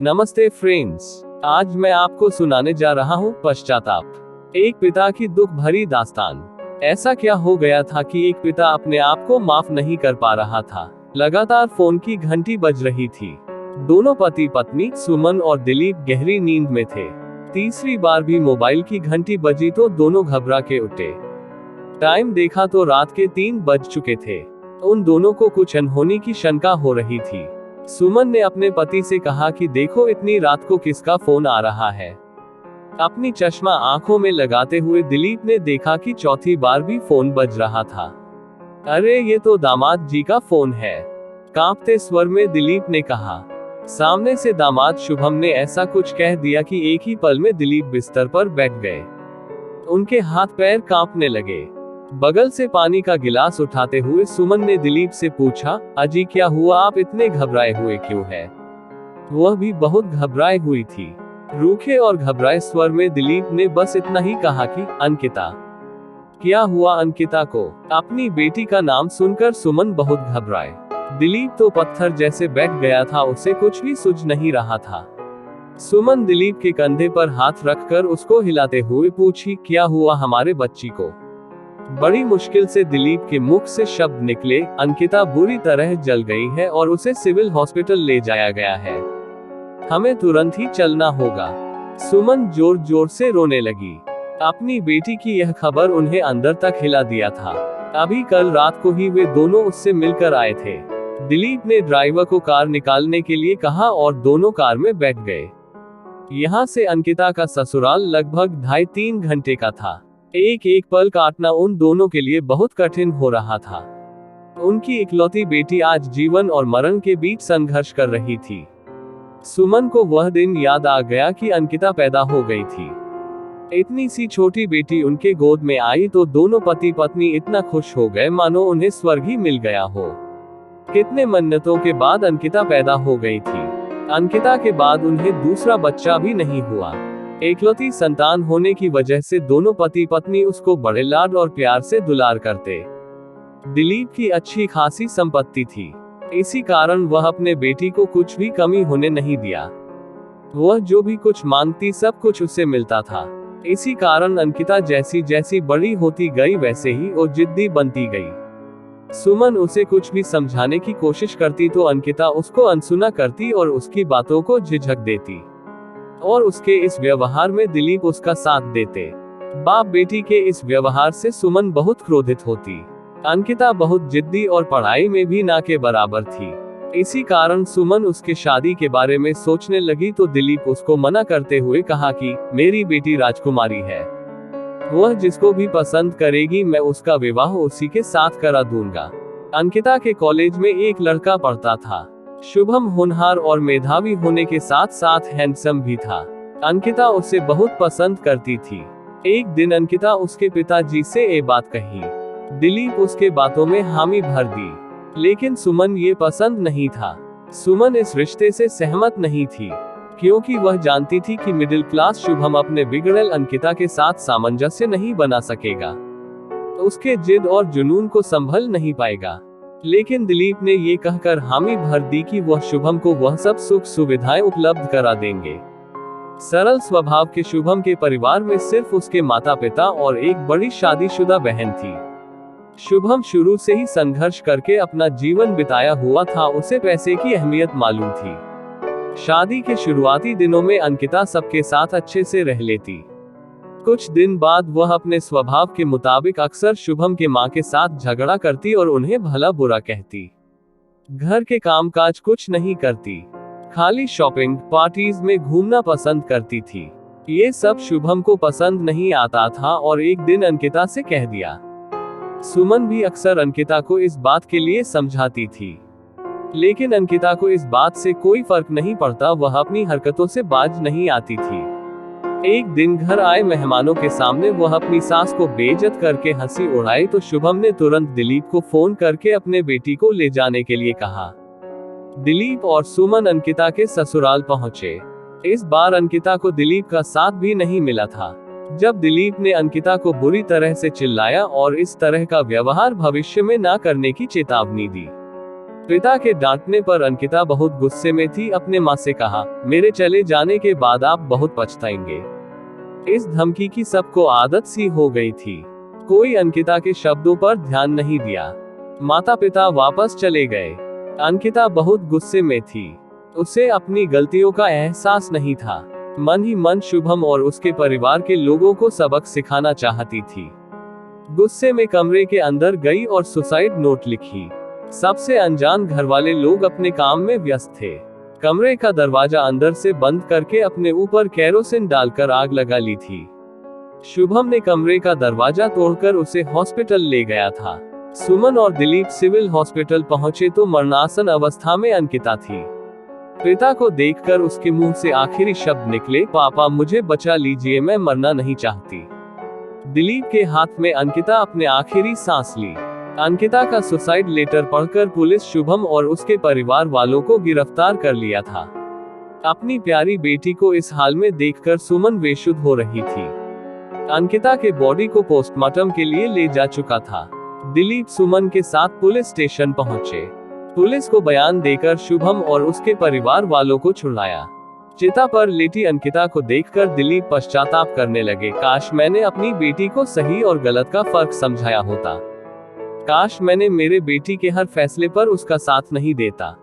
नमस्ते फ्रेंड्स, आज मैं आपको सुनाने जा रहा हूँ पश्चाताप। एक पिता की दुख भरी दास्तान। ऐसा क्या हो गया था कि एक पिता अपने आप को माफ नहीं कर पा रहा था। लगातार फोन की घंटी बज रही थी। दोनों पति पत्नी सुमन और दिलीप गहरी नींद में थे। तीसरी बार भी मोबाइल की घंटी बजी तो दोनों घबरा के उठे। टाइम देखा तो रात के 3 बज चुके थे। उन दोनों को कुछ अनहोनी की शंका हो रही थी। सुमन ने अपने पति से कहा कि देखो इतनी रात को किसका फोन आ रहा है। अपनी चश्मा आंखों में लगाते हुए दिलीप ने देखा कि चौथी बार भी फोन बज रहा था। अरे ये तो दामाद जी का फोन है, कांपते स्वर में दिलीप ने कहा। सामने से दामाद शुभम ने ऐसा कुछ कह दिया कि एक ही पल में दिलीप बिस्तर पर बैठ गए। उनके हाथ पैर कांपने लगे। बगल से पानी का गिलास उठाते हुए सुमन ने दिलीप से पूछा, अजी क्या हुआ, आप इतने घबराए हुए क्यों हैं? वह भी बहुत घबराई हुई थी। रूखे और घबराए स्वर में दिलीप ने बस इतना ही कहा कि अंकिता। क्या हुआ अंकिता को? अपनी बेटी का नाम सुनकर सुमन बहुत घबराए। दिलीप तो पत्थर जैसे बैठ गया था, उसे कुछ भी सूझ नहीं रहा था। सुमन दिलीप के कंधे पर हाथ रखकर उसको हिलाते हुए पूछी, क्या हुआ हमारे बच्ची को? बड़ी मुश्किल से दिलीप के मुख से शब्द निकले, अंकिता बुरी तरह जल गई है और उसे सिविल हॉस्पिटल ले जाया गया है। हमें तुरंत ही चलना होगा। सुमन जोर जोर से रोने लगी। अपनी बेटी की यह खबर उन्हें अंदर तक हिला दिया था। अभी कल रात को ही वे दोनों उससे मिलकर आए थे। दिलीप ने ड्राइवर को कार निकालने के लिए कहा और दोनों कार में बैठ गए। यहाँ से अंकिता का ससुराल लगभग 2.5-3 घंटे का था। एक एक पल काटना उन दोनों के लिए बहुत कठिन हो रहा था। उनकी इकलौती बेटी आज जीवन और मरण के बीच संघर्ष कर रही थी। सुमन को वह दिन याद आ गया कि अंकिता पैदा हो गई थी। इतनी सी छोटी बेटी उनके गोद में आई तो दोनों पति पत्नी इतना खुश हो गए मानो उन्हें स्वर्ग ही मिल गया हो। कितने मन्नतों के बाद अंकिता पैदा हो गई थी। अंकिता के बाद उन्हें दूसरा बच्चा भी नहीं हुआ। एकलौती संतान होने की वजह से दोनों पति पत्नी उसको बड़े लाड और प्यार से दुलार करते। दिलीप की अच्छी खासी संपत्ति थी, इसी कारण वह अपने बेटी को कुछ भी कमी होने नहीं दिया। वह जो भी कुछ मांगती सब कुछ उससे मिलता था। इसी कारण अंकिता जैसी जैसी बड़ी होती गई वैसे ही वो जिद्दी बनती गई। सुमन उसे कुछ भी समझाने की कोशिश करती तो अंकिता उसको अनसुना करती और उसकी बातों को झिझक देती। और उसके इस व्यवहार में दिलीप उसका साथ देते। बाप बेटी के इस व्यवहार से सुमन बहुत क्रोधित होती। अंकिता बहुत जिद्दी और पढ़ाई में भी ना के बराबर थी। इसी कारण सुमन उसके शादी के बारे में सोचने लगी तो दिलीप उसको मना करते हुए कहा कि मेरी बेटी राजकुमारी है, वह जिसको भी पसंद करेगी मैं उसका विवाह उसी के साथ करा दूंगा। अंकिता के कॉलेज में एक लड़का पढ़ता था। शुभम होनहार और मेधावी होने के साथ साथ हैंडसम भी था। अंकिता उसे बहुत पसंद करती थी। एक दिन अंकिता उसके पिताजी से ये बात कही। दिलीप उसके बातों में हामी भर दी, लेकिन सुमन ये पसंद नहीं था। सुमन इस रिश्ते से सहमत नहीं थी, क्योंकि वह जानती थी कि मिडिल क्लास शुभम अपने बिगड़ेल अंकिता के साथ सामंजस्य नहीं बना सकेगा, उसके जिद और जुनून को संभल नहीं पाएगा। लेकिन दिलीप ने ये कहकर हामी भर दी कि वह शुभम को वह सब सुख सुविधाएं उपलब्ध करा देंगे। सरल स्वभाव के शुभम के परिवार में सिर्फ उसके माता पिता और एक बड़ी शादीशुदा बहन थी। शुभम शुरू से ही संघर्ष करके अपना जीवन बिताया हुआ था, उसे पैसे की अहमियत मालूम थी। शादी के शुरुआती दिनों में अंकिता सबके साथ अच्छे से रह लेती। कुछ दिन बाद वह अपने स्वभाव के मुताबिक अक्सर शुभम के मां के साथ झगड़ा करती और उन्हें भला बुरा कहती। घर के कामकाज कुछ नहीं करती, खाली शॉपिंग पार्टीज में घूमना पसंद करती थी। ये सब शुभम को पसंद नहीं आता था और एक दिन अंकिता से कह दिया। सुमन भी अक्सर अंकिता को इस बात के लिए समझाती थी, लेकिन अंकिता को इस बात से कोई फर्क नहीं पड़ता, वह अपनी हरकतों से बाज नहीं आती थी। एक दिन घर आए मेहमानों के सामने वह अपनी सास को बेइज्जत करके हंसी उड़ाई तो शुभम ने तुरंत दिलीप को फोन करके अपने बेटी को ले जाने के लिए कहा। दिलीप और सुमन अंकिता के ससुराल पहुंचे। इस बार अंकिता को दिलीप का साथ भी नहीं मिला था। जब दिलीप ने अंकिता को बुरी तरह से चिल्लाया और इस तरह का व्यवहार भविष्य में ना करने की चेतावनी दी, पिता के डांटने पर अंकिता बहुत गुस्से में थी। अपने माँ से कहा, मेरे चले जाने के बाद आप बहुत पछताएंगे। इस धमकी की सबको आदत सी हो गई थी। कोई अंकिता के शब्दों पर ध्यान नहीं दिया। माता पिता वापस चले गए। अंकिता बहुत गुस्से में थी। उसे अपनी गलतियों का एहसास नहीं था। मन ही मन शुभम और उसके परिवार के लोगों को सबक सिखाना चाहती थी। गुस्से में कमरे के अंदर गई और सुसाइड नोट लिखी। सबसे अनजान घरवाले लोग अपने काम में व्यस्त थे। कमरे का दरवाजा अंदर से बंद करके अपने ऊपर केरोसिन डालकर आग लगा ली थी। शुभम ने कमरे का दरवाजा तोड़कर उसे हॉस्पिटल ले गया था। सुमन और दिलीप सिविल हॉस्पिटल पहुंचे तो मरणासन अवस्था में अंकिता थी। पिता को देखकर उसके मुंह से आखिरी शब्द निकले, पापा मुझे बचा लीजिए, मैं मरना नहीं चाहती। दिलीप के हाथ में अंकिता अपने आखिरी सांस ली। अंकिता का सुसाइड लेटर पढ़कर पुलिस शुभम और उसके परिवार वालों को गिरफ्तार कर लिया था। अपनी प्यारी बेटी को इस हाल में देखकर सुमन बेशुद्ध हो रही थी। अंकिता के बॉडी को पोस्टमार्टम के लिए ले जा चुका था। दिलीप सुमन के साथ पुलिस स्टेशन पहुंचे। पुलिस को बयान देकर शुभम और उसके परिवार वालों को छुड़ाया। चिता पर लेटी अंकिता को देखकर दिलीप पश्चाताप करने लगे, काश मैंने अपनी बेटी को सही और गलत का फर्क समझाया होता। काश मैंने मेरे बेटी के हर फैसले पर उसका साथ नहीं देता।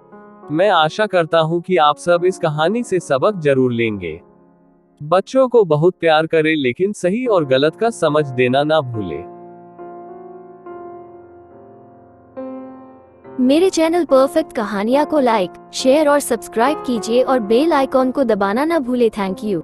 मैं आशा करता हूँ कि आप सब इस कहानी से सबक जरूर लेंगे। बच्चों को बहुत प्यार करें, लेकिन सही और गलत का समझ देना ना भूले। मेरे चैनल परफेक्ट कहानियाँ को लाइक, शेयर और सब्सक्राइब कीजिए और बेल आइकॉन को दबाना ना भूले। Thank you.